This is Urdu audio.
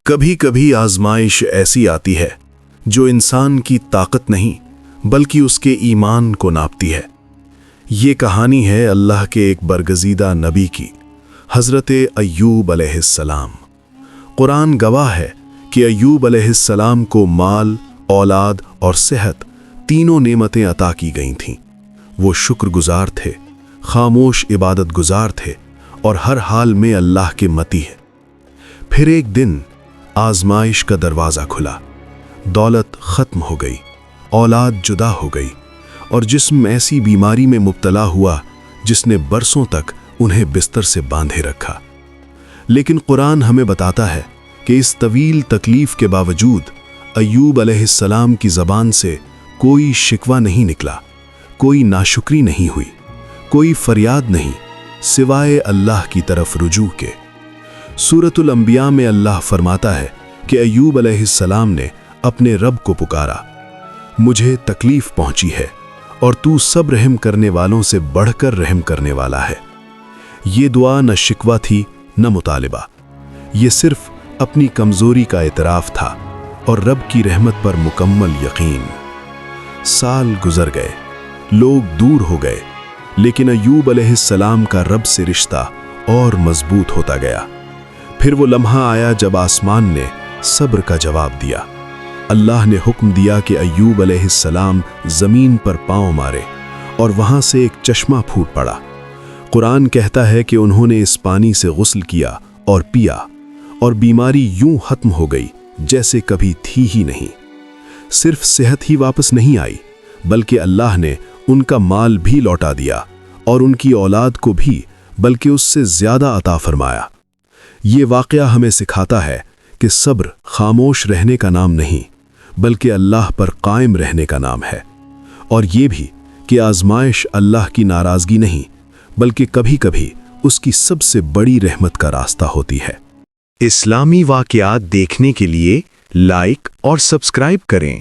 کبھی کبھی آزمائش ایسی آتی ہے جو انسان کی طاقت نہیں بلکہ اس کے ایمان کو ناپتی ہے۔ یہ کہانی ہے اللہ کے ایک برگزیدہ نبی کی، حضرت ایوب علیہ السلام۔ قرآن گواہ ہے کہ ایوب علیہ السلام کو مال، اولاد اور صحت تینوں نعمتیں عطا کی گئی تھیں۔ وہ شکر گزار تھے، خاموش عبادت گزار تھے اور ہر حال میں اللہ کے متی ہے۔ پھر ایک دن آزمائش کا دروازہ کھلا، دولت ختم ہو گئی، اولاد جدا ہو گئی اور جسم ایسی بیماری میں مبتلا ہوا جس نے برسوں تک انہیں بستر سے باندھے رکھا۔ لیکن قرآن ہمیں بتاتا ہے کہ اس طویل تکلیف کے باوجود ایوب علیہ السلام کی زبان سے کوئی شکوہ نہیں نکلا، کوئی ناشکری نہیں ہوئی، کوئی فریاد نہیں، سوائے اللہ کی طرف رجوع کے۔ سورۃ الانبیاء میں اللہ فرماتا ہے کہ ایوب علیہ السلام نے اپنے رب کو پکارا، مجھے تکلیف پہنچی ہے اور تو سب رحم کرنے والوں سے بڑھ کر رحم کرنے والا ہے۔ یہ دعا نہ شکوہ تھی نہ مطالبہ، یہ صرف اپنی کمزوری کا اعتراف تھا اور رب کی رحمت پر مکمل یقین۔ سال گزر گئے، لوگ دور ہو گئے، لیکن ایوب علیہ السلام کا رب سے رشتہ اور مضبوط ہوتا گیا۔ پھر وہ لمحہ آیا جب آسمان نے صبر کا جواب دیا۔ اللہ نے حکم دیا کہ ایوب علیہ السلام زمین پر پاؤں مارے اور وہاں سے ایک چشمہ پھوٹ پڑا۔ قرآن کہتا ہے کہ انہوں نے اس پانی سے غسل کیا اور پیا اور بیماری یوں ختم ہو گئی جیسے کبھی تھی ہی نہیں۔ صرف صحت ہی واپس نہیں آئی بلکہ اللہ نے ان کا مال بھی لوٹا دیا اور ان کی اولاد کو بھی بلکہ اس سے زیادہ عطا فرمایا۔ یہ واقعہ ہمیں سکھاتا ہے کہ صبر خاموش رہنے کا نام نہیں بلکہ اللہ پر قائم رہنے کا نام ہے، اور یہ بھی کہ آزمائش اللہ کی ناراضگی نہیں بلکہ کبھی کبھی اس کی سب سے بڑی رحمت کا راستہ ہوتی ہے۔ اسلامی واقعات دیکھنے کے لیے لائک اور سبسکرائب کریں۔